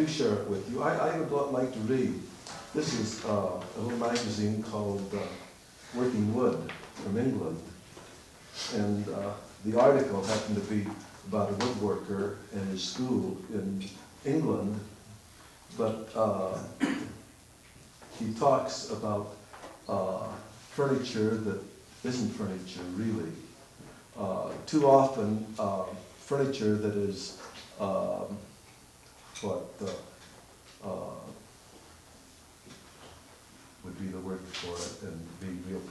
do share it with you. I would like to read. This is a little magazine called Working Wood from England. And the article happened to be about a woodworker and his school in England. But he talks about furniture that isn't furniture, really. Too often, furniture that is would be the word for it, and be real.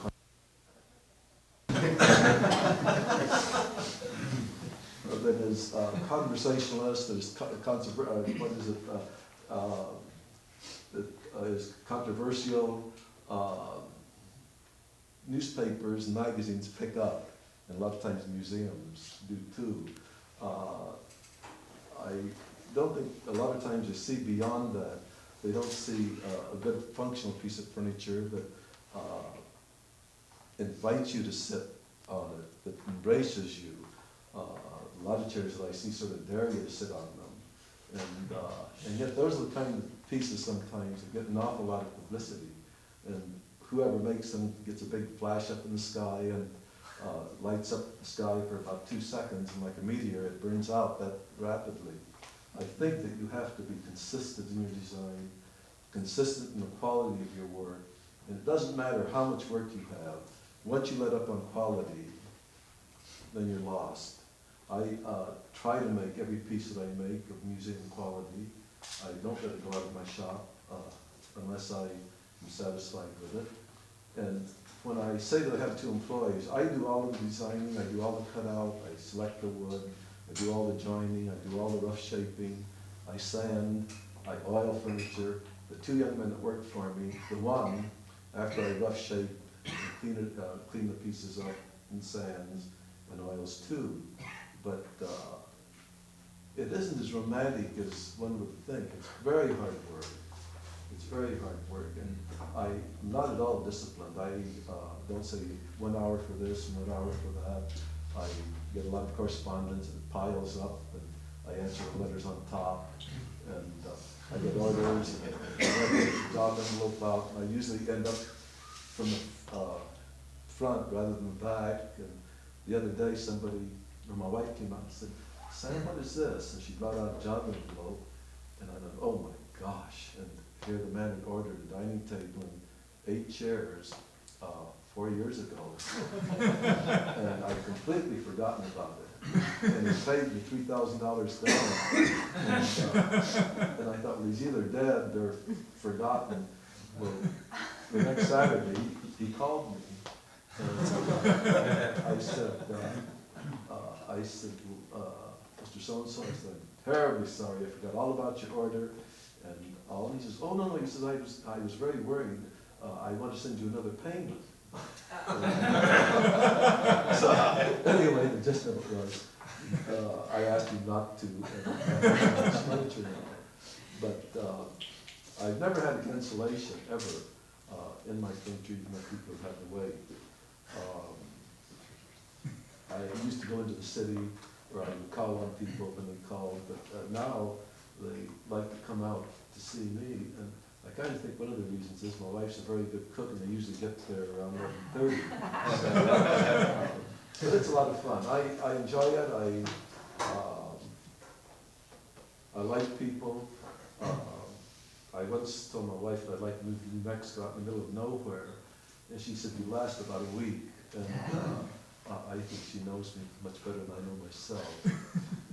That is conversationalist. That is what is it? That is controversial. Newspapers and magazines pick up, and a lot of times museums do too. I don't think a lot of times you see beyond that. They don't see a good functional piece of furniture that invites you to sit on it, that embraces you. A lot of chairs that I see sort of dare you to sit on them. And yet those are the kind of pieces sometimes that get an awful lot of publicity. And whoever makes them gets a big flash up in the sky and lights up the sky for about 2 seconds, and like a meteor, it burns out that rapidly. I think that you have to be consistent in your design, consistent in the quality of your work, and it doesn't matter how much work you have. Once you let up on quality, then you're lost. I try to make every piece that I make of museum quality. I don't let it go out of my shop unless I am satisfied with it. And when I say that I have 2 employees, I do all of the designing, I do all the cutout, I select the wood, I do all the joining, I do all the rough shaping, I sand, I oil furniture. The 2 young men that work for me, the one, after I rough shape, clean the pieces up in sands and oils too. But it isn't as romantic as one would think. It's very hard work. It's very hard work, and I'm not at all disciplined. I don't say 1 hour for this and 1 hour for that. I get a lot of correspondence, and it piles up, and I answer the letters on top, and I get orders, and I get the job envelope out, and I usually end up from the front rather than the back. And the other day, somebody, or my wife came out and said, "Sam, what is this?" And she brought out a job envelope, and I thought, oh my gosh. And here the man had ordered a dining table and 8 chairs 4 years ago. And I'd completely forgotten about it. And he paid me $3,000 down. And I thought, well, he's either dead or forgotten. Well, the next Saturday, he called me. And I said, Mr. So-and-so, I said, terribly sorry, I forgot all about your order. And he says, oh, no, he says, I was very worried. I want to send you another payment. So anyway, the gist of it was, I asked him not to furniture now. But I've never had a cancellation ever in my country, even though people have had to wait. I used to go into the city, or I would call on people when they called, but now they like to come out to see me. And I kind of think one of the reasons is my wife's a very good cook, and they usually get there around 11:30. But it's a lot of fun. I enjoy it. I like people. I once told my wife that I'd like to move to New Mexico out in the middle of nowhere, and she said, "You last about a week." And I think she knows me much better than I know myself.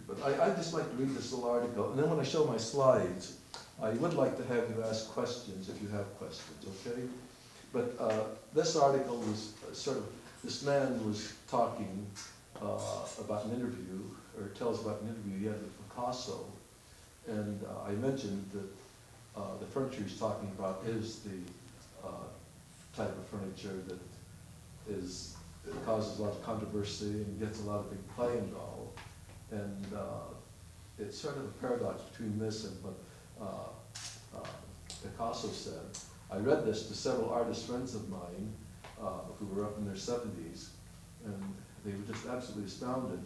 But I just like to read this little article, and then when I show my slides, I would like to have you ask questions if you have questions, okay? But this article was this man was talking about an interview, or tells about an interview he had with Picasso, and I mentioned that the furniture he's talking about is the type of furniture that causes a lot of controversy and gets a lot of big play involved. And it's sort of a paradox between this and what Picasso said. I read this to several artist friends of mine who were up in their 70s, and they were just absolutely astounded.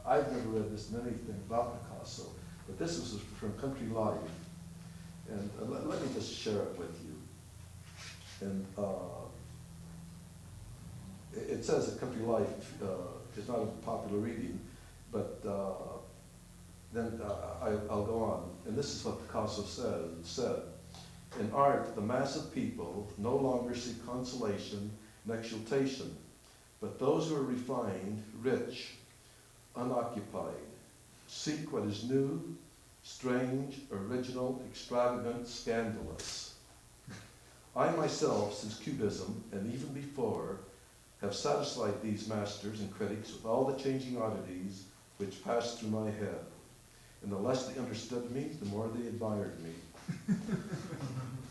I've never read this in anything about Picasso. But this is from Country Life, and let me just share it with you. And it says that Country Life is not a popular reading, but then I'll go on. And this is what Picasso said. In art, the mass of people no longer seek consolation and exultation, but those who are refined, rich, unoccupied, seek what is new, strange, original, extravagant, scandalous. I myself, since Cubism, and even before, have satisfied these masters and critics with all the changing oddities which passed through my head. And the less they understood me, the more they admired me.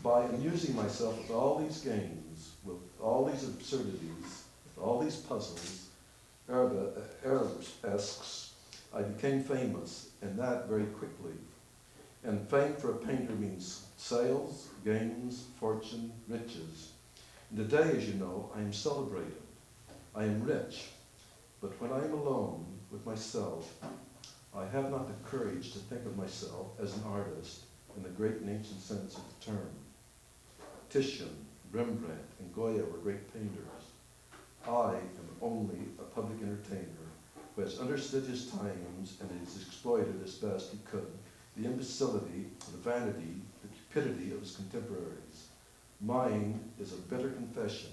By amusing myself with all these games, with all these absurdities, with all these puzzles, Arabesques, I became famous, and that very quickly. And fame for a painter means sales, gains, fortune, riches. And today, as you know, I am celebrated. I am rich. But when I am alone with myself, I have not the courage to think of myself as an artist in the great and ancient sense of the term. Titian, Rembrandt, and Goya were great painters. I am only a public entertainer who has understood his times and has exploited as best he could the imbecility, the vanity, the cupidity of his contemporaries. Mine is a bitter confession,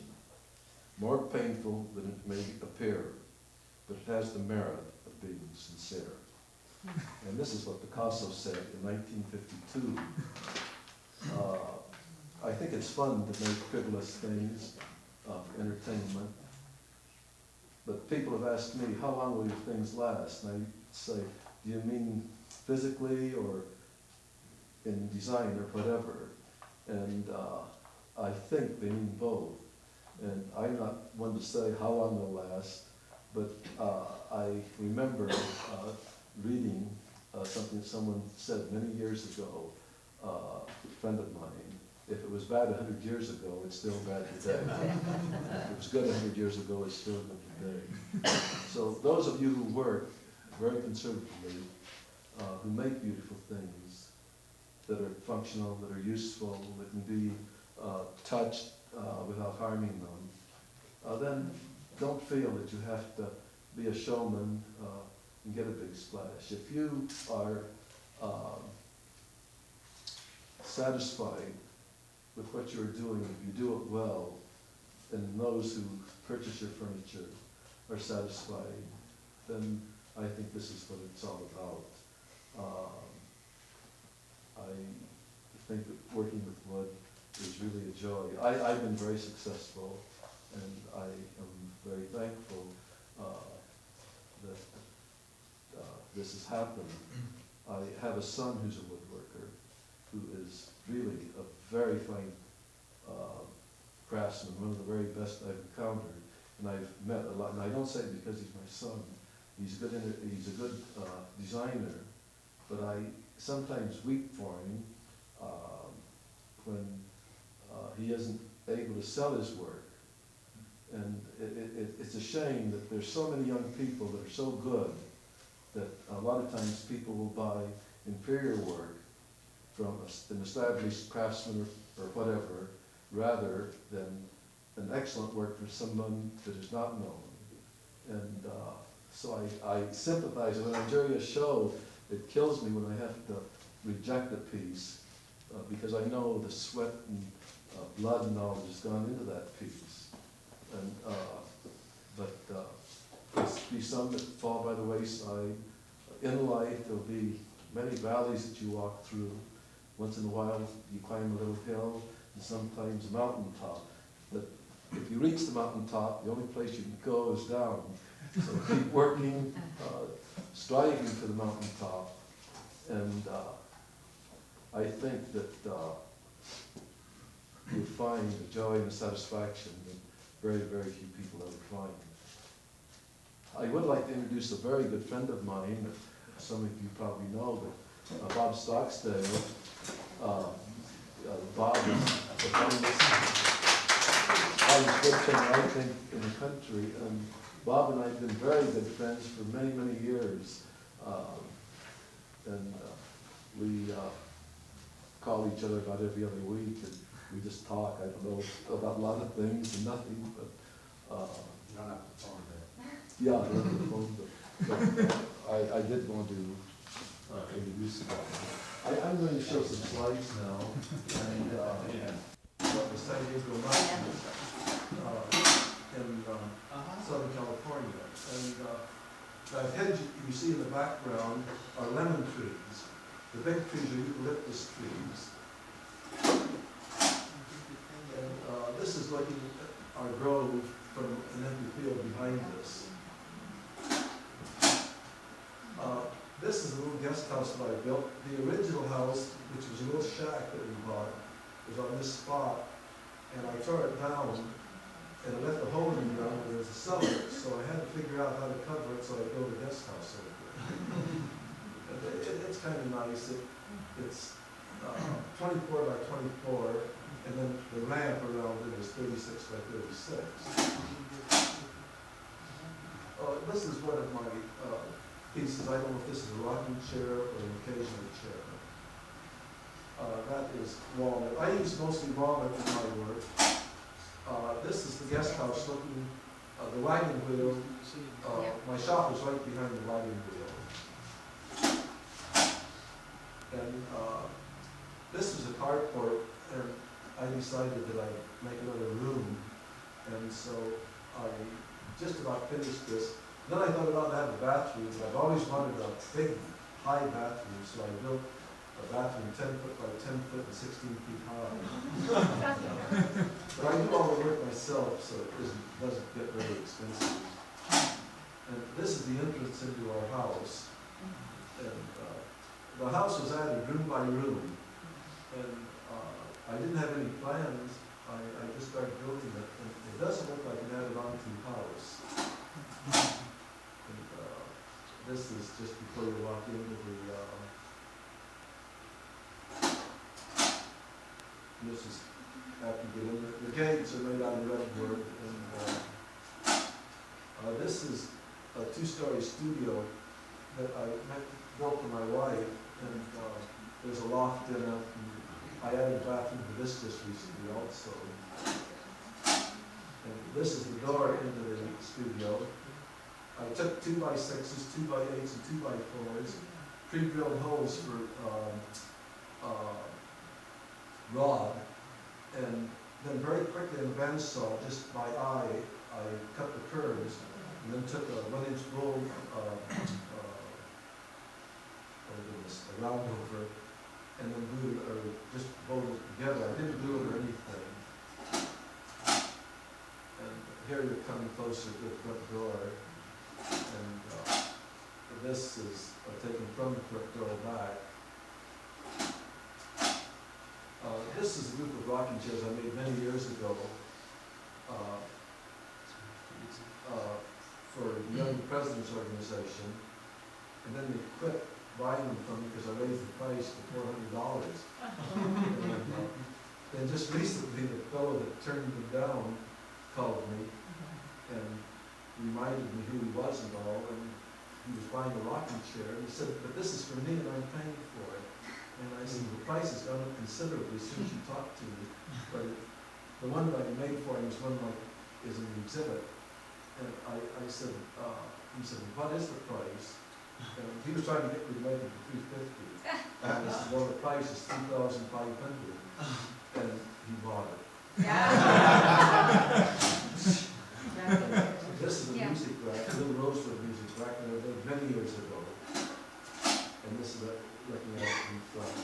more painful than it may appear, but it has the merit of being sincere. And this is what Picasso said in 1952. I think it's fun to make frivolous things for entertainment, but people have asked me, how long will your things last? And I say, do you mean physically or in design or whatever? And I think they mean both. And I'm not one to say how long they'll last, but I remember reading something that someone said many years ago, a friend of mine. If it was bad 100 years ago, it's still bad today. If it was good 100 years ago, it's still good today. So those of you who work very conservatively, who make beautiful things that are functional, that are useful, that can be touched without harming them, then don't feel that you have to be a showman and get a big splash. If you are satisfied with what you're doing, if you do it well, and those who purchase your furniture are satisfied, then I think this is what it's all about. I think that working with wood is really a joy. I've been very successful, and I am very thankful that this has happened. I have a son who's a woodworker, who is really a very fine craftsman, one of the very best I've encountered, and I've met a lot. And I don't say it because he's my son. He's a good designer, but I sometimes weep for him when he isn't able to sell his work. And it's a shame that there's so many young people that are so good that a lot of times people will buy inferior work from an established craftsman or whatever, rather than an excellent work for someone that is not known. And so I sympathize. When I jury a show, it kills me when I have to reject a piece because I know the sweat and blood and all that has gone into that piece. And but there'll be some that fall by the wayside. In life, there'll be many valleys that you walk through. Once in a while, you climb a little hill, and sometimes a mountaintop. But if you reach the mountaintop, the only place you can go is down. So keep working, striving for the mountaintop. And I think that you'll find the joy and the satisfaction that very, very few people ever find. I would like to introduce a very good friend of mine that some of you probably know, but Bob Stocksdale. Bob is the finest good thing, I think, in the country. And Bob and I have been very good friends for many, many years. And we call each other about every other week, and we just talk. I don't know about a lot of things and nothing, but You don't have to phone that. yeah, I love the phone. But I did want to introduce it. I'm going to show some slides now, and the San Diego Mountains in Southern California. And the hedge you see in the background are lemon trees. The big trees are eucalyptus trees. And this is looking at our grove from an empty field behind us. This is a little guest house that I built. The original house, which was a little shack that we bought, was on this spot. And I tore it down, and I left a hole in the ground where there was a cellar. So I had to figure out how to cover it, so I built a guest house over it. It's kind of nice. It's 24 by 24, and then the ramp around it is 36 by 36. This is one of my pieces. I don't know if this is a rocking chair or an occasional chair. That is walnut. I use mostly walnut in my work. This is the guest house looking, the wagon wheel. My shop is right behind the wagon wheel. And this was a carport, and I decided that I'd make another room. And so I just about finished this. Then I thought about having a bathroom. I've always wanted a big, high bathroom, so I built a bathroom 10 foot by 10 foot and 16 feet high. But I do all the work myself, so it doesn't get very expensive. And this is the entrance into our house. And the house was added room by room. And I didn't have any plans. I just started building it. And it doesn't look like an added onto house. This is just before you walk into the, this is after you get in there. The gates are made out of redwood, and this is a two-story studio that I built for my wife, and there's a loft in it, and I added a bathroom to this just recently also. And this is the door into the studio. I took 2x6s, 2x8s, and 2x4s, pre-drilled holes for rod, and then very quickly in the bandsaw, just by eye, I cut the curves, and then took a 1-inch roll, a round over, and then glued it, or just bolted it together. I didn't glue it or anything. And here you're coming closer to the front door. And this is taken from the front door back. This is a group of rocking chairs I made many years ago for the Young President's Organization. And then they quit buying them from me because I raised the price to $400. And just recently, the fellow that turned them down called me and reminded me who he was and all, and he was buying a rocking chair, and he said, but this is for me and I'm paying for it. And I said, the price has gone up considerably since you talked to me, but the one that I made for him is one like is in the exhibit. And I said, he said, what is the price? And he was trying to get me to make it for $350. And I said, well, the price is $3,500. And he bought it. This is a music rack, a little rosewood music rack that I made many years ago. And this is looking at it from the front,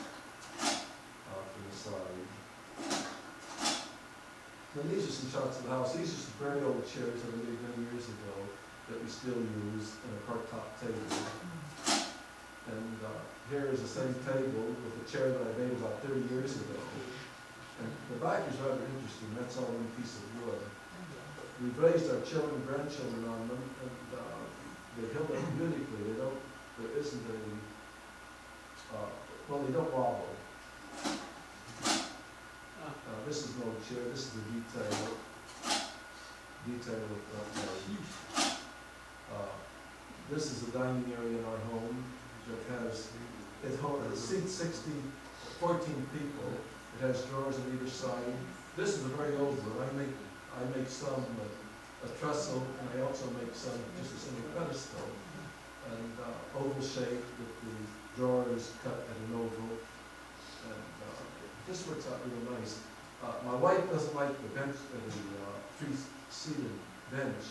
from the side. Then these are some shots of the house. These are some very old chairs that I made many years ago that we still use in a park top table. And here is the same table with a chair that I made about 30 years ago. And the back is rather interesting. That's all one piece of wood. We've raised our children and grandchildren on them, and they held up beautifully. There isn't any, well, they don't wobble. This is no chair. This is the detail of this is the dining area in our home that has It seats 14 people. It has drawers on either side. This is a very old one. I make some a trestle, and I also make some just a single pedestal, and oval shape with the drawers cut at an oval, and this works out real nice. My wife doesn't like the bench, the three-seated bench,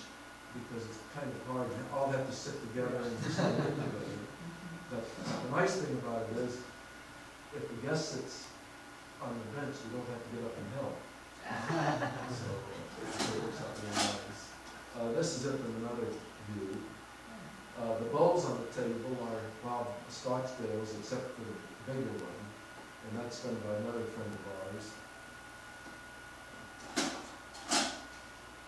because it's kind of hard. You all have to sit together and just together. But the nice thing about it is, if the guest sits on the bench, you don't have to get up and help. So it works out really nice. This is it from another view. The bowls on the table are Bob Scottsdale's, except for the bigger one, and that's done by another friend of ours.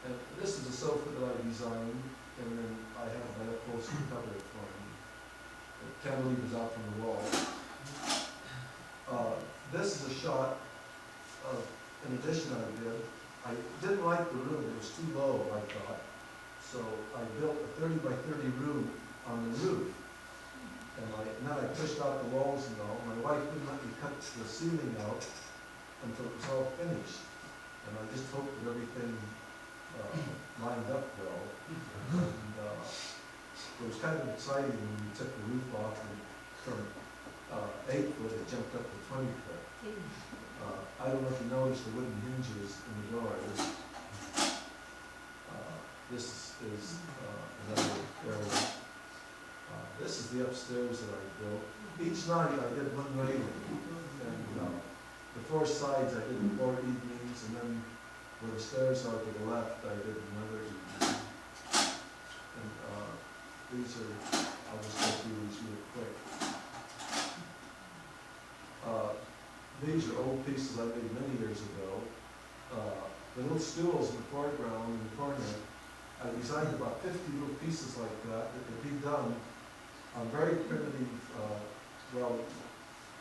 And this is a sofa that I designed, and then I have that upholstery cover it for me. The cantilever's out from the wall. This is a shot of an addition I did. I didn't like the room, it was too low, I thought. So I built a 30 by 30 room on the roof. And then I pushed out the walls and all. My wife wouldn't let me cut the ceiling out until it was all finished. And I just hoped that everything lined up well. And it was kind of exciting when we took the roof off, and from 8 foot it jumped up to 20 foot. I don't know if you noticed the wooden hinges in the doors. This is another area. This is the upstairs that I built. Each night I did one railing, and the 4 sides I did 4 evenings, and then where the stairs are to the left I did another evening. And these are, I'll just go through these real quick. These are old pieces I made many years ago. The little stools in the foreground in the corner, I designed about 50 little pieces like that could be done on very primitive,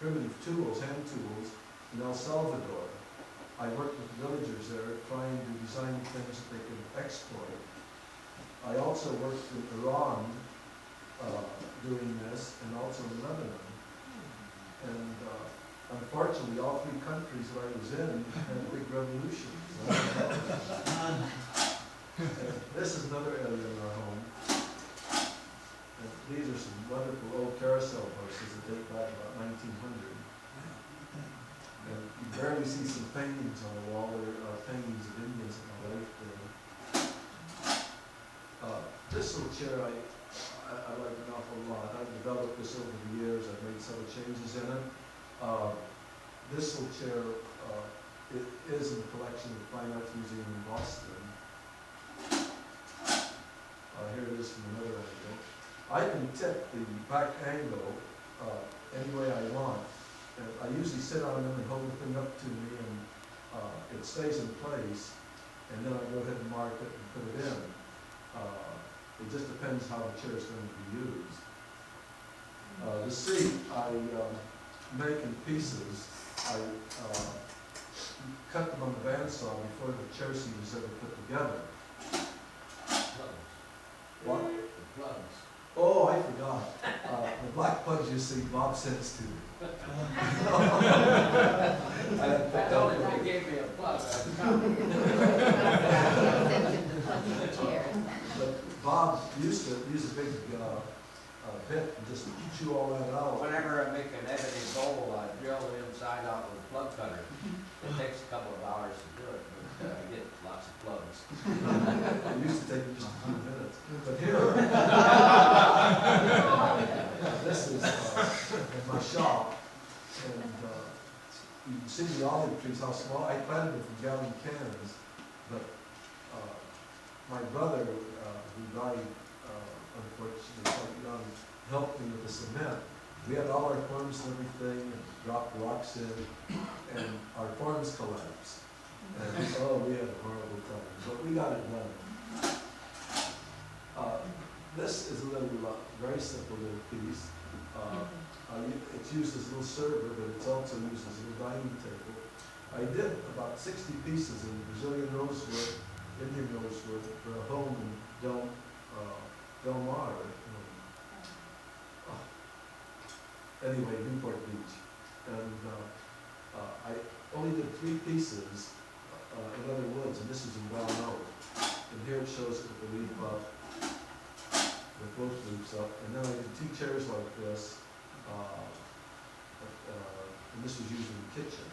primitive tools, hand tools, in El Salvador. I worked with villagers there trying to design things that they could export. I also worked in Iran doing this, and also in Lebanon. And unfortunately, all 3 countries that I was in had big revolutions. This is another area in our home. And these are some wonderful old carousel horses that date back about 1900. And you barely see some paintings on the wall. There are paintings of Indians in my life there. This little chair I like an awful lot. I've developed this over the years. I've made several changes in it. This little chair it is in the collection of the Fine Arts Museum in Boston. Here it is from another angle. I can tip the back angle any way I want. And I usually sit on them and hold the thing up to me, and it stays in place. And then I go ahead and mark it and put it in. It just depends how the chair is going to be used. The seat I make in pieces. I cut them on the bandsaw before the chair seat is ever put together. What? The plugs. Oh, I forgot. The black plugs you see, Bob sends to me. I told him they gave me a plug. But Bob used to use a big bit and just chew all that out. Whenever I make an ebony bowl, I drill the inside out with a plug cutter. It takes a couple of hours to do it, but I get lots of plugs. It used to take me just a few minutes. But here, this is my shop, and you can see the olive trees, how small. I planted them from gallon cans, but my brother, who died unfortunately quite young, helped me with the cement. We had all our forms and everything, and dropped rocks in, and our forms collapsed. And oh, we had a horrible time, but we got it done. This is a little, very simple little piece. It's used as a little server, but it's also used as a little dining table. I did about 60 pieces in Brazilian rosewood, Indian rosewood, for a home in Del Mar. anyway, Newport Beach. And I only did 3 pieces in other woods, and this is in brown oak. And here it shows it with the leaf up, with both leaves up. And then I did 2 chairs like this, and this was used in the kitchen.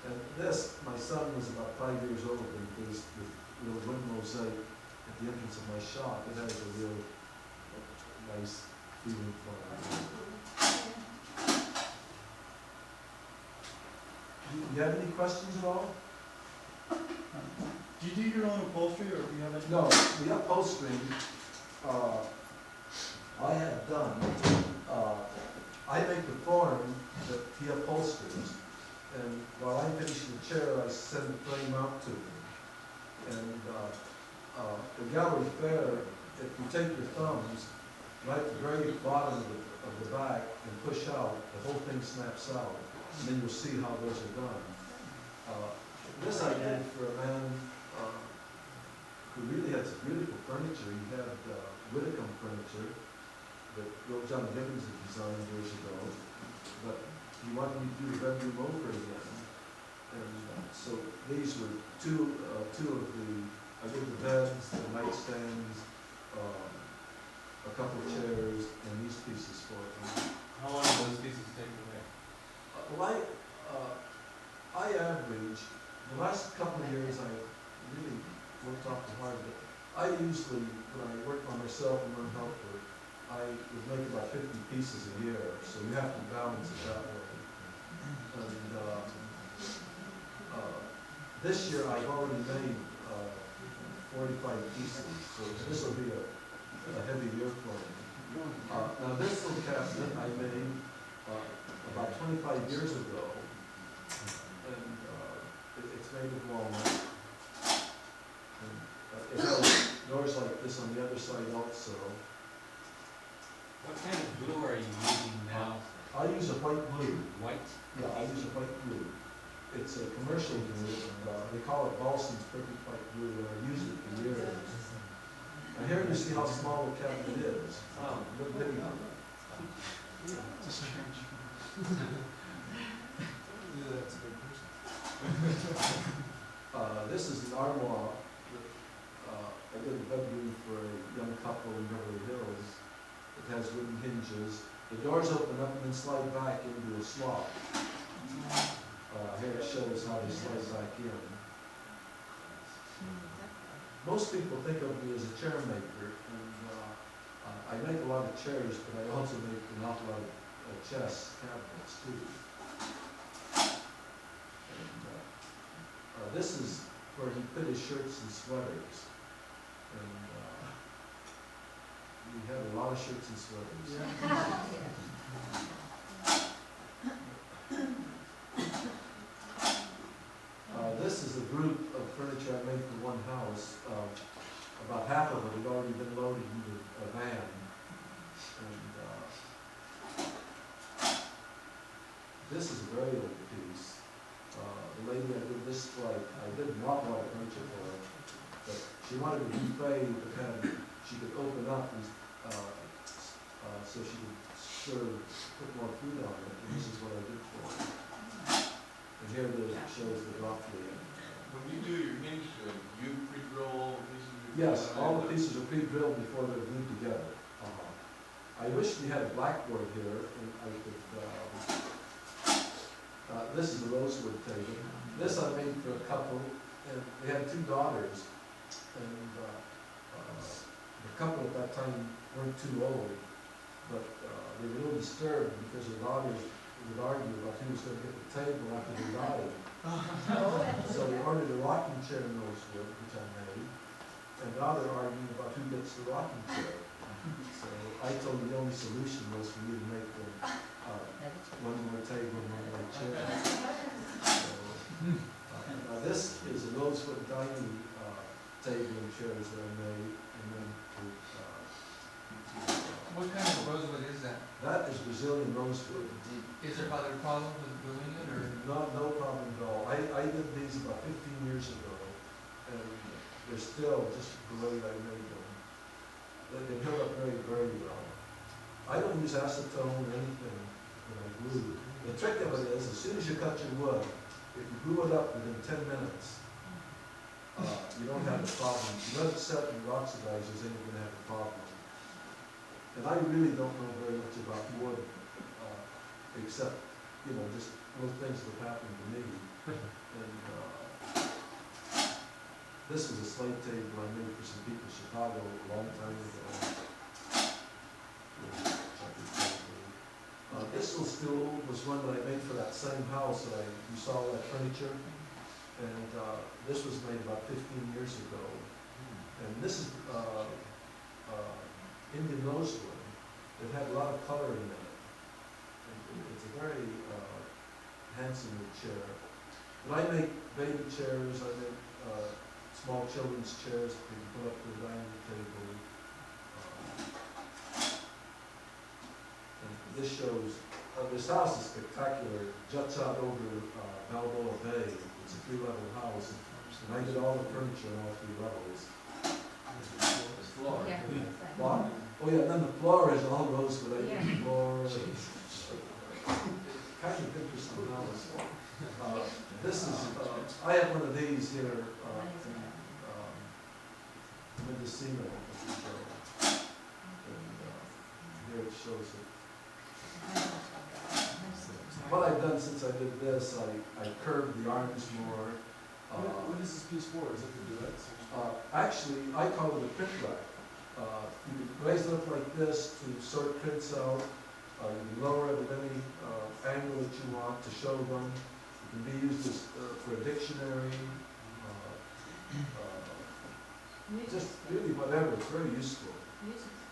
And this, my son was about 5 years old, and there's the little wood mosaic at the entrance of my shop. It has a real nice feeling for it. Do you have any questions at all? Do you do your own upholstery, or do you have any? No, the upholstery, I have done. I make the form that he upholsters, and while I'm finishing the chair, I send the frame out to him. And the gallery fair, if you take your thumbs, right at the very bottom of the back and push out, the whole thing snaps out, and then you'll see how those are done. This I did for a man who really had some beautiful furniture. He had Whitcomb furniture that John Gibbons had designed years ago, but he wanted me to do the bedroom over again. And so these were two of the, I did the beds, the nightstands, a couple of chairs, and these pieces for him. How long do those pieces take to make? Well, I average, the last couple of years I really worked off the hard, but I usually, when I work by myself and run helper, I would make about 50 pieces a year, so you have to balance it that way. And this year I've already made 45 pieces, so this will be a heavy year for me. Now this little cabinet I made about 25 years ago, and it's made of walnut. And, it has doors like this on the other side also. What kind of glue are you using now? I use a white glue. White? Yeah, I use a white glue. It's a commercial glue, and they call it Balsam's Perfect White Glue, and I use it for years. And here you see how small the cabinet is. Look at it. This is the armoire. I did a bedroom for a young couple in Beverly Hills. It has wooden hinges. The doors open up and then slide back into a slot. Here it shows how they slide back in. Most people think of me as a chair maker, and I make a lot of chairs, but I also make an awful lot of chest cabinets too. And, this is where he put his shirts and sweaters, and we had a lot of shirts and sweaters. This is a group of furniture I made for one house. About half of it had already been loaded into a van. And this is a very old piece. The lady I did this for, I did an awful lot of furniture for her, but she wanted a buffet that had, she could open up and, so she could serve, put more food on it, and this is what I did for her. And here it is, it shows the broccoli. When you do your hinge good, you pre-drill all the pieces? Yes, all the pieces are pre-drilled before they're glued together. I wish we had a blackboard here, and I could, this is a rosewood table. This I made for a couple, and they had 2 daughters, and the couple at that time weren't too old, but they were a little disturbed because their daughters would argue about who was going to get the table after they died. So they ordered a rocking chair in rosewood, which I made, and now they're arguing about who gets the rocking chair. So I told them the only solution was for me to make them one more table and one more chair. So, now this is a rosewood dining table and chairs that I made, and then What kind of rosewood is that? that is Brazilian rosewood. Is there other problems with gluing it, or? No problem at all. I did these about 15 years ago, and they're still just the way I made them. They held up very, very well. I don't use acetone or anything when I glue. The trick of it is, as soon as you cut your wood, if you glue it up within 10 minutes, you don't have a problem. You let it set and it oxidizes, then you're gonna have a problem. And I really don't know very much about wood, except, you know, just little things that have happened to me. And this was a slate table I made for some people in Chicago a long time ago. This little stool was one that I made for that same house that you saw that furniture. And this was made about 15 years ago. And this is Indian rosewood. It had a lot of color in it. And it's a very handsome chair. But I make baby chairs, I make small children's chairs that you can put up to the dining table. And this shows, this house is spectacular. It juts out over Balboa Bay. It's a 3-level house. And I did all the furniture on all 3 levels. The floor. Yeah. What? Oh yeah, and then the floor is all rosewood. I did the floor. Kind of interesting house. This is, I have one of these here in Mendocino. And here it shows it. What I've done since I did this, I curved the arms more. What is this piece for? Is it for duets? Actually, I call it a print rack. You can raise it up like this to sort prints out. You can lower it at any angle that you want to show them. It can be used as, for a dictionary. Just really whatever, it's very useful.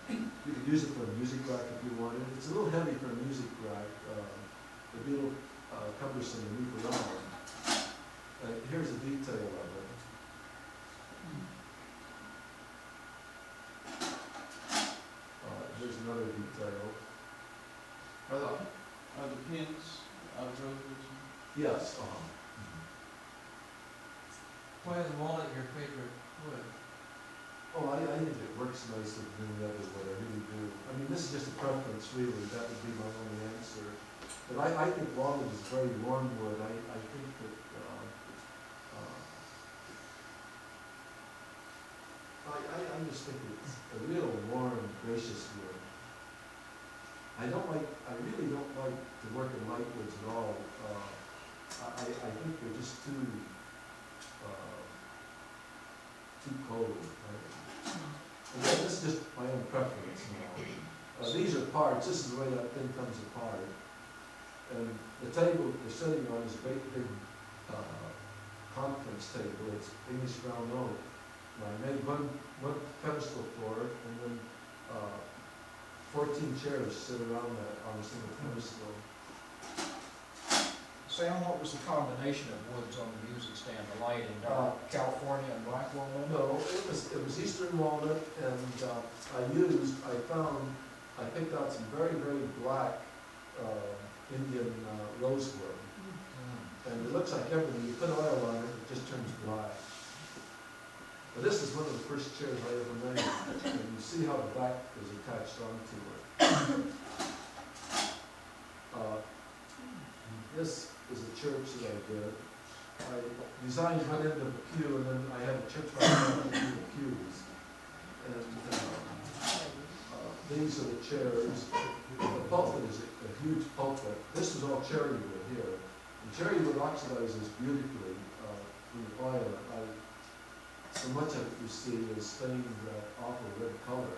You could use it for a music rack if you wanted. It's a little heavy for a music rack. It'd be a little cumbersome to move around. Here's a detail of it. Here's another detail. Are the pins out of rosewood? Yes. Why is walnut your favorite wood? Oh, I think it works nicer than the other wood, I really do. I mean, this is just a preference, really. That would be my only answer. But I think walnut is very warm wood. I think that I just think it's a real warm, gracious wood. I really don't like to work in light woods at all. I think they're just too cold. Again, this is just my own preference now. These are parts. This is the way that thing comes apart. And the table they're sitting on is a big conference table. It's English ground oak. And I made one pedestal for it, and then 14 chairs sit around that on a single pedestal. Sam, what was the combination of woods on the music stand? The light in California and black walnut? No, it was eastern walnut, and I picked out some very, very black Indian rosewood. And it looks like everything, you put oil on it, it just turns black. But this is one of the first chairs I ever made, and you see how the back is attached onto it. This is a church that I did. I designed one end of the pew, and then I had a church right into the pews. And these are the chairs. The pulpit is a huge pulpit. This was all cherry wood here. And cherry wood oxidizes beautifully in the oil. So much of it you see is stained that awful red color.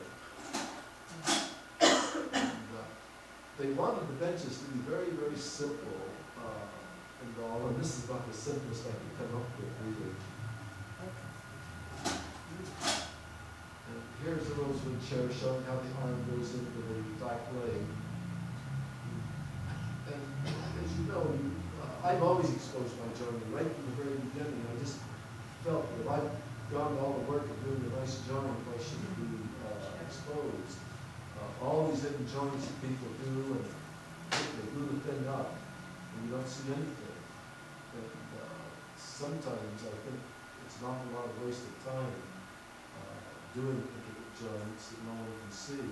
And, they wanted the benches to be very, very simple and all, and this is about the simplest I could come up with, really. And here's the rosewood chair showing how the arm goes into the back leg. And as you know, I've always exposed my joinery right from the very beginning. I just felt that I've done all the work of doing a nice joint, why should it be exposed? All these hidden joints that people do, and they glue the thing up, and you don't see anything. And sometimes I think it's an awful lot of wasted time doing intricate joints that no one can see.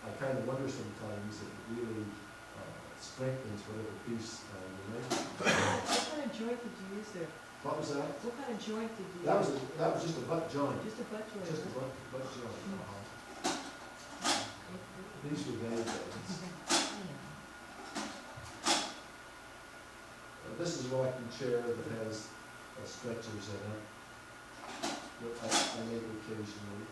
I kind of wonder sometimes if it really strengthens whatever piece you're making. What kind of joint did you use there? What was that? What kind of joint did you use? That was just a butt joint. Just a butt joint? Just a butt joint. These were day joints. This is a rocking chair that has stretchers in it that I make occasionally.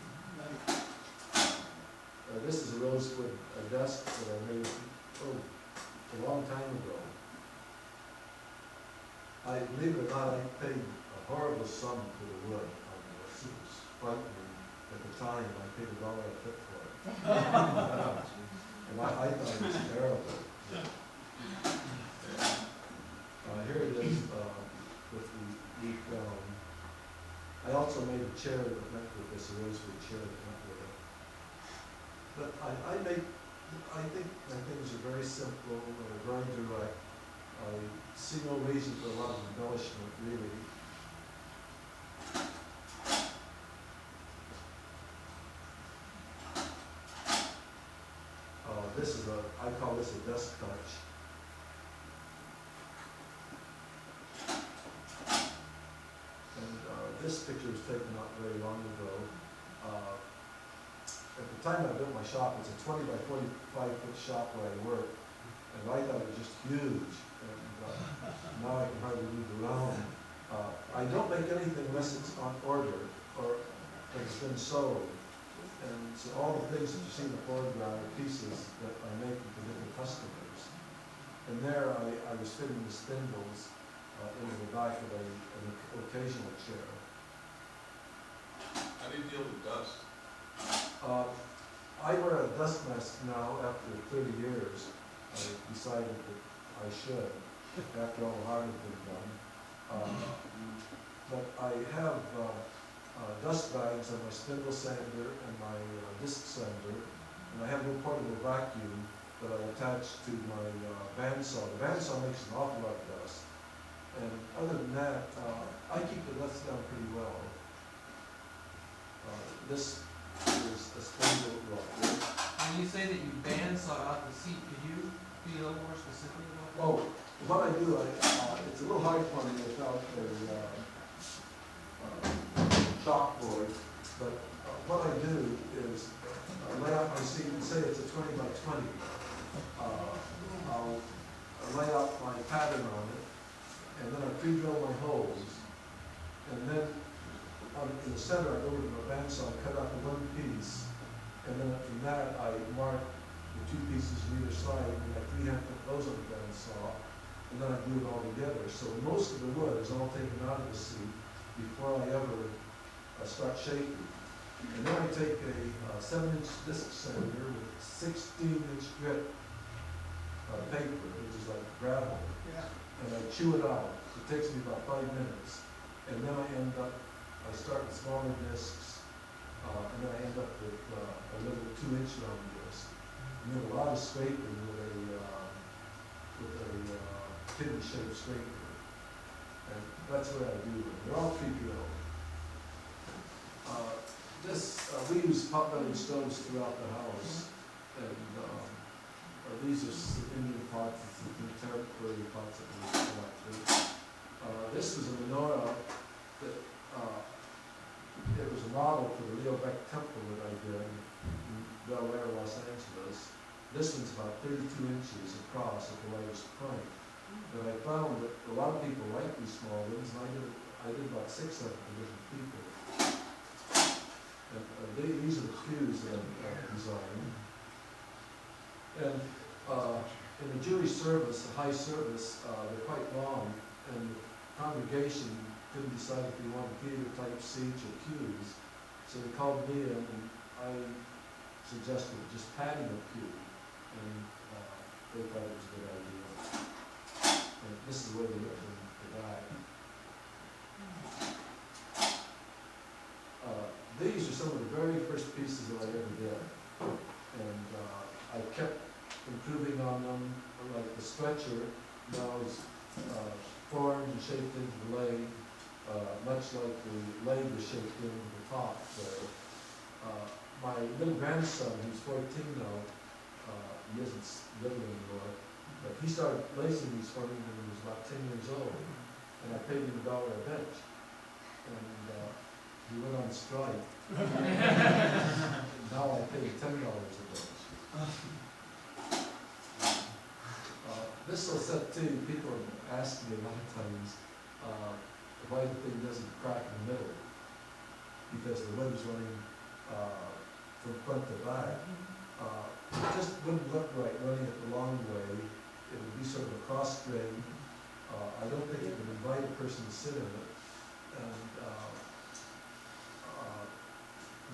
This is a rosewood desk that I made, a long time ago. Believe it or not, I paid a horrible sum for the wood on this. It was frightening at the time. I paid $1 a foot for it. And I thought it was terrible. Here it is with the leaf down. I also made a chair that went with this, a rosewood chair that went with it. But I think my things are very simple, they're very direct. I see no reason for a lot of embellishment, really. This is I call this a desk touch. And this picture was taken not very long ago. At the time I built my shop, it's a 20 by 45 foot shop where I work, and I thought it was just huge. And now I can hardly move around. I don't make anything unless it's on order or it's been sold. And so all the things that you see in the foreground are pieces that I make for different customers. And there I was fitting the spindles into the back of an occasional chair. How do you deal with dust? I wear a dust mask now after 30 years. I decided that I should, after all the harm has been done. But I have dust bags on my spindle sander and my disc sander, and I have a little portable vacuum that I attach to my bandsaw. The bandsaw makes an awful lot of dust. And other than that, I keep the dust down pretty well. This is a spindle rocker. When you say that you bandsaw out the seat, could you be a little more specific about that? Oh, what I do, it's a little hard for me without a chalkboard, but what I do is lay out my seat and say it's a 20 by 20. I'll lay out my pattern on it, and then I pre-drill my holes, and then in the center I go to my bandsaw and cut out the one piece, and then from that I mark the two pieces on either side, and I freehand put those on the bandsaw, and then I glue it all together. So most of the wood is all taken out of the seat before I ever start shaping. And then I take a 7-inch disc sander with 16-inch grit paper, which is like gravel, and I chew it out. It takes me about 5 minutes. And then I start with smaller discs, and then I end up with a little 2-inch round disc. And then a lot of scraping with a kidney-shaped scraper. And that's what I do. They're all pre-drilled. We use pot-bellied stoves throughout the house, and these are some Indian pots, some contemporary pots that we collected. This was a menorah that it was a model for the Leo Beck temple that I did in Bel Air, Los Angeles. This one's about 32 inches across at the latest point. But I found that a lot of people like these small ones, and I did about 6 of them for different people. And these are the pews that I've designed. And in the Jewish service, the high service, they're quite long, and the congregation couldn't decide if they wanted theater-type seats or pews. So they called me in, and I suggested just padding a pew, and they thought it was a good idea. And this is the way they look in the back. These are some of the very first pieces that I ever did, and I kept improving on them. Like the stretcher now is formed and shaped into the leg, much like the leg was shaped into the top there. My little grandson, who's 14 now, He isn't living anymore, but he started lacing these for me when he was about 10 years old, and I paid him $1 a bench. And he went on strike. Now I pay $10 a bench. This will set too, people ask me a lot of times why the thing doesn't crack in the middle, because the wind's running from front to back. It just wouldn't look right running it the long way. It would be sort of a cross grain. I don't think it would invite a person to sit in it. And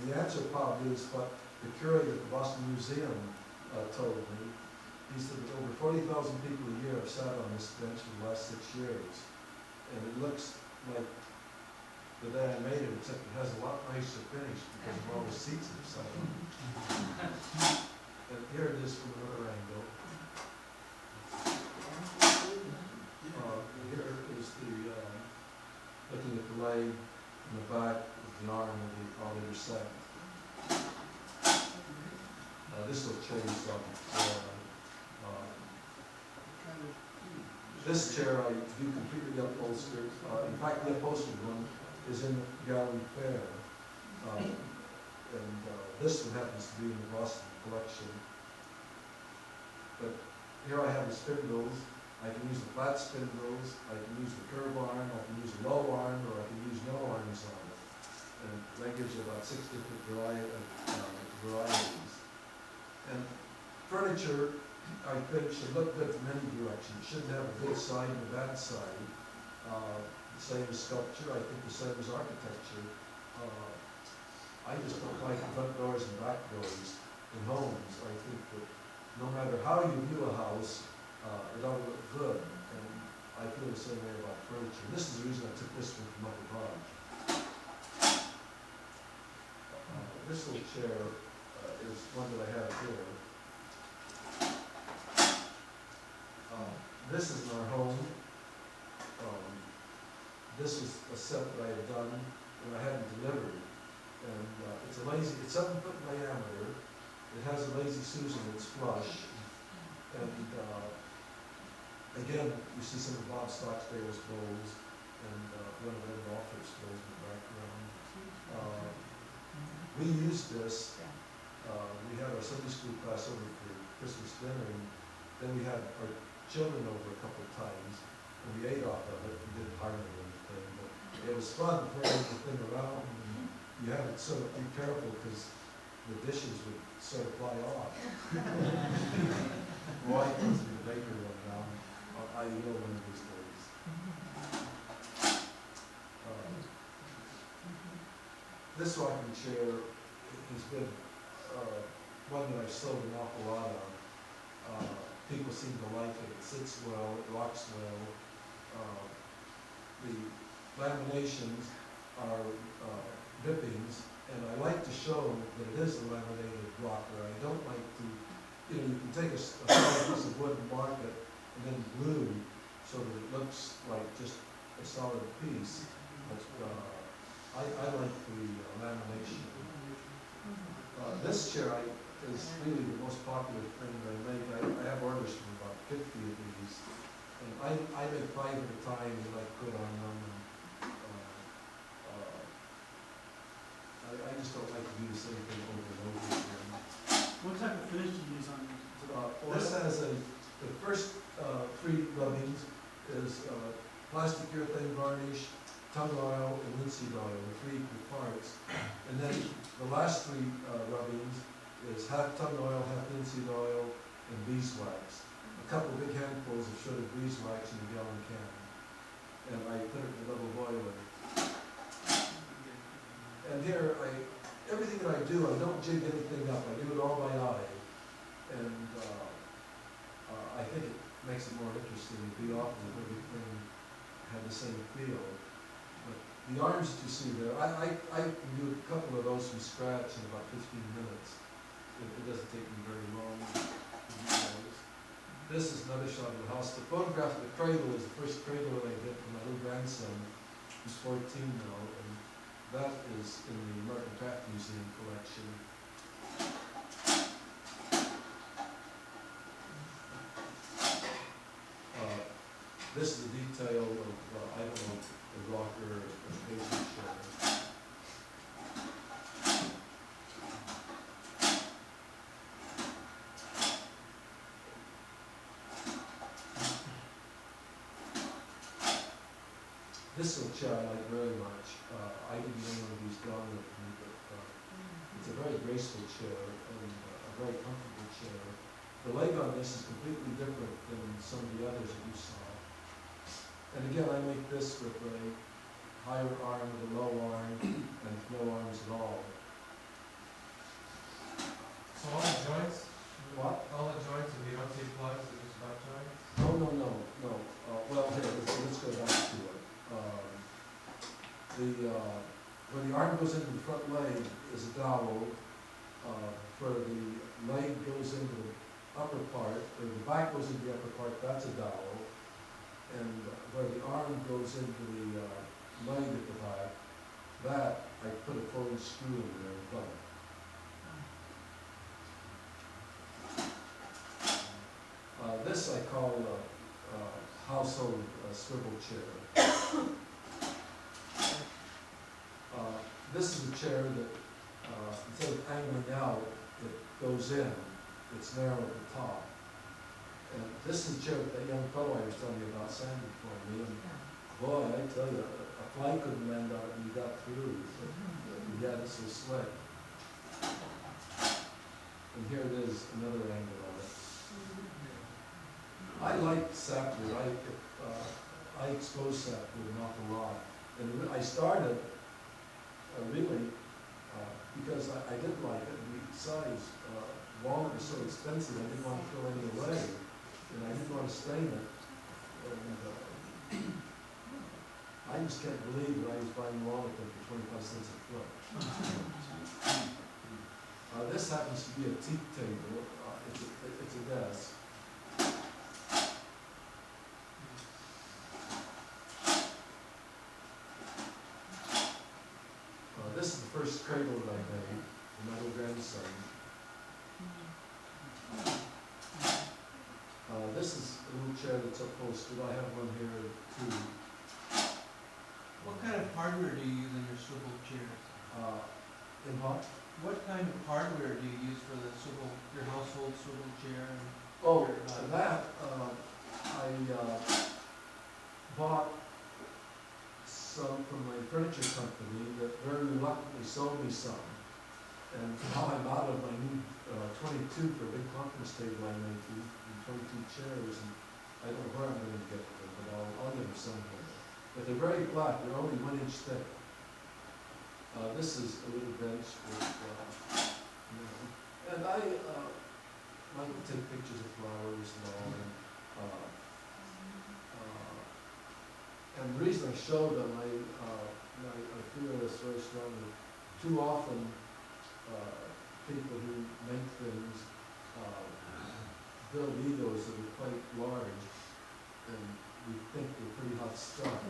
the answer probably is what the curator at the Boston Museum told me. He said that over 40,000 people a year have sat on this bench for the last 6 years. And it looks like the day I made it, except it has a lot nicer finish because of all the seats that are sat on. And here it is from another angle. Here is the, looking at the leg and the back of the arm of the all intersect. This will change some. This chair I do completely upholstered. In fact, the upholstered one is in the gallery fair. And this one happens to be in the Boston collection. But here I have the spindles. I can use the flat spindles, I can use the curve arm, I can use a low arm, or I can use no arms on it. And that gives you about 6 different varieties. And furniture, I think, should look good from any direction. It shouldn't have a good side and a bad side. The same as sculpture, I think the same as architecture. I just don't like the front doors and back doors in homes. I think that no matter how you view a house, it ought to look good. And I feel the same way about furniture. This is the reason I took this one from up above. This little chair is one that I have here. This is in our home. This was a set that I had done and I hadn't delivered. And it's 7 foot in diameter. It has a lazy Susan that's flush. And again, you see some of Bob Stocksdale's bowls and one of Ed Walter's bowls in the background. We used this. We had our Sunday school class over for Christmas dinner, and then we had our children over a couple of times, and we ate off of it. We didn't harm it or anything, but it was fun throwing the thing around. And you had to sort of be careful because the dishes would sort of fly off. Roy comes to the baker one now. I will one of these days. This rocking chair has been one that I've sold an awful lot of. People seem to like it. It sits well, it rocks well. The laminations are drippings, and I like to show that it is a laminated rocker. I don't like to, you can take a solid piece of wood and mark it, and then glue so that it looks like just a solid piece. But I like the lamination. This chair is really the most popular thing that I make. I have orders for about 50 of these. And I make 5 at a time that I put on them. And, I just don't like to do the same thing over and over again. What type of finish do you use on these? This has the first 3 rubbings is plastic urethane varnish, tung oil, and linseed oil, the 3 equal parts. And then the last 3 rubbings is half tung oil, half linseed oil, and beeswax. A couple big handfuls of shredded beeswax in a gallon can. And I put it in a double boiler. And here, everything that I do, I don't jig anything up. I do it all by eye. And I think it makes it more interesting to be often if everything had the same feel. But the arms that you see there, I can do a couple of those from scratch in about 15 minutes. It doesn't take me very long to do those. This is another shot of the house. The photograph of the cradle is the first cradle that I did for my little grandson, who's 14 now, and that is in the American Craft Museum collection. This is the detail of, I don't know, the rocker, the pacing chair. This little chair I like very much. I didn't know one of these done with me, but it's a very graceful chair and a very comfortable chair. The leg on this is completely different than some of the others that you saw. And again, I make this with a higher arm with a low arm and no arms at all. So all the joints, What? all the joints, if you don't see plugs, they're just butt joints? No. Well, here, let's go back to it. When the arm goes into the front leg is a dowel. Where the leg goes into the upper part, or the back goes into the upper part, that's a dowel. And where the arm goes into the leg at the back, that I put a 4-inch screw in there and plug. This I call a household swivel chair. This is a chair that instead of angling out, it goes in. It's narrow at the top. And this is a chair that that young fellow I was telling you about sounded for me. And boy, I tell you, a fly couldn't land on it and he got through. So, yeah, this was slick. And here it is, another angle of it. I like sapwood. I expose sapwood an awful lot. And I started really because I didn't like it. And besides, walnut was so expensive, I didn't want to throw any away. And I didn't want to stain it. And I just can't believe that I was buying walnut for 25 cents a foot. This happens to be a teak table. It's a desk. This is the first cradle that I made for my little grandson. This is a little chair that's upholstered. I have one here too. What kind of hardware do you use in your swivel chairs? In what? What kind of hardware do you use for the swivel, your household swivel chair? Oh, that, I bought some from my furniture company that very reluctantly sold me some. And now I'm out of my new 22 for a big conference table I made, and 22 chairs, and I don't know where I'm going to get them, but I'll get them somewhere. But they're very flat, they're only 1 inch thick. This is a little bench with, and I like to take pictures of flowers and all, and the reason I show them, I feel this very strongly. Too often, people who make things build egos that are quite large, and we think they're pretty hot stuff.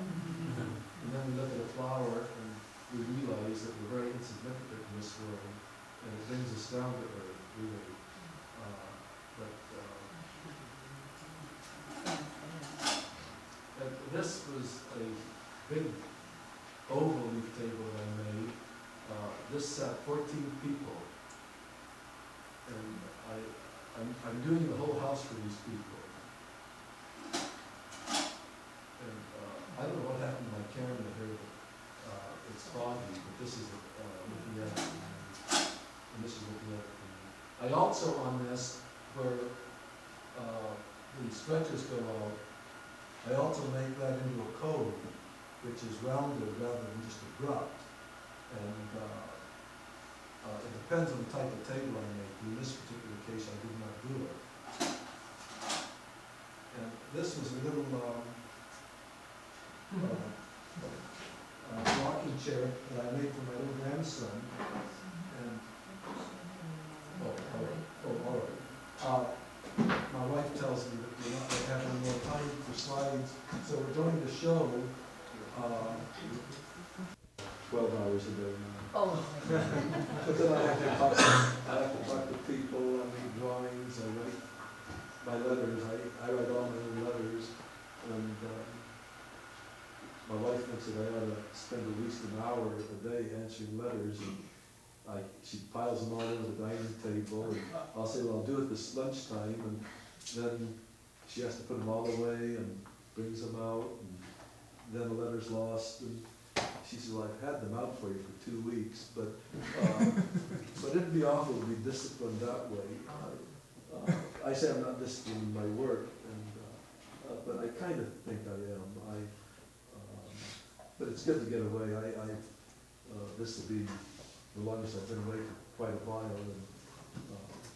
And then we look at a flower and we realize that we're very insignificant in this world, and it brings us down to earth, really. This was a big oval leaf table that I made. This sat 14 people, and I'm doing the whole house for these people. And I don't know what happened to my camera here, but it's foggy, but this is looking at it, and this is looking at it. I also, on this, where the stretchers go out, I also make that into a cone, which is rounded rather than just abrupt. And it depends on the type of table I make. In this particular case, I did not do it. And this was a little rocking chair that I made for my little grandson. And all right. My wife tells me that we're not going to have any more time for slides, so we're doing the show 12 hours a day now. Oh, But then I have to talk to people, I make drawings, I write my letters, I write all my own letters, And my wife thinks that I ought to spend at least an hour a day answering letters, and she piles them all over the dining table, and I'll say, well, I'll do it this lunchtime, and then she has to put them all away and brings them out, and then the letter's lost, and she says, well, I've had them out for you for 2 weeks, but it'd be awful to be disciplined that way. I say I'm not disciplined in my work, and but I kind of think I am. But it's good to get away. This will be the longest I've been away for quite a while, and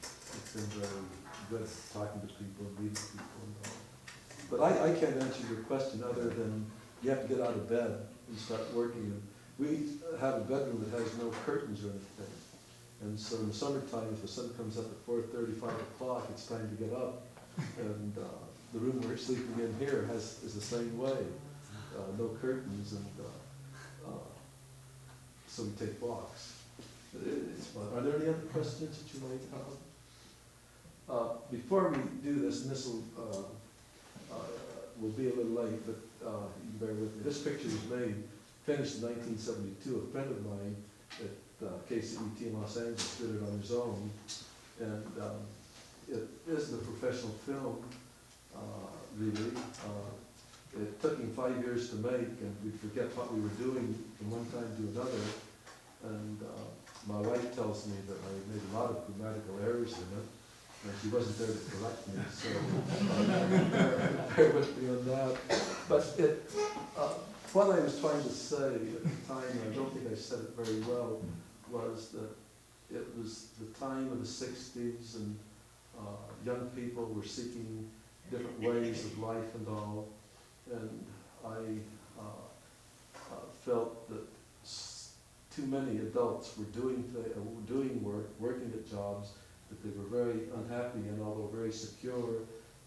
it's been very good talking to people and meeting people. But I can't answer your question other than you have to get out of bed and start working. And we have a bedroom that has no curtains or anything. And so in the summertime, if the sun comes up at 4:30, 5 o'clock, it's time to get up. And the room we're sleeping in here is the same way. No curtains, and so we take walks. It's fun. Are there any other questions that you might have? Before we do this, and this will be a little late, but you can bear with me. This picture was finished in 1972. A friend of mine at KCET in Los Angeles did it on his own, and it isn't a professional film, really. It took him 5 years to make, and we'd forget what we were doing from one time to another. And my wife tells me that I made a lot of grammatical errors in it, and she wasn't there to correct me, so bear with me on that. But what I was trying to say at the time, and I don't think I said it very well, was that it was the time of the 60s, and young people were seeking different ways of life and all. And I felt that too many adults were doing work, working at jobs that they were very unhappy and although very secure.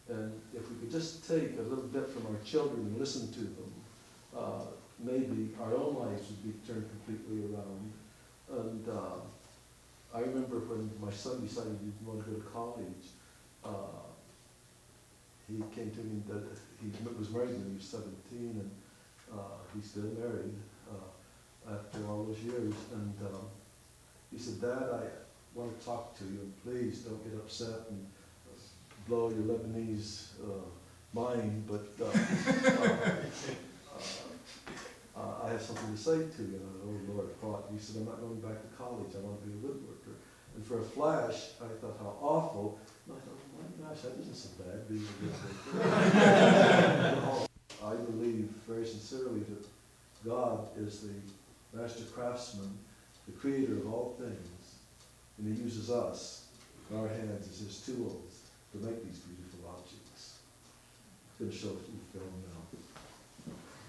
And if we could just take a little bit from our children and listen to them, maybe our own lives would be turned completely around. And I remember when my son decided he didn't want to go to college, he came to me that he was married when he was 17, and he's still married after all those years. And he said, Dad, I want to talk to you, and please don't get upset and blow your Lebanese mind, but I have something to say to you. And I, oh Lord, what? He said, I'm not going back to college, I want to be a woodworker. And for a flash, I thought, how awful. And I thought, oh my gosh, that isn't so bad, being a woodworker. I believe very sincerely that God is the master craftsman, the creator of all things, and he uses us, our hands, as his tools to make these beautiful objects. It's going to show through film now.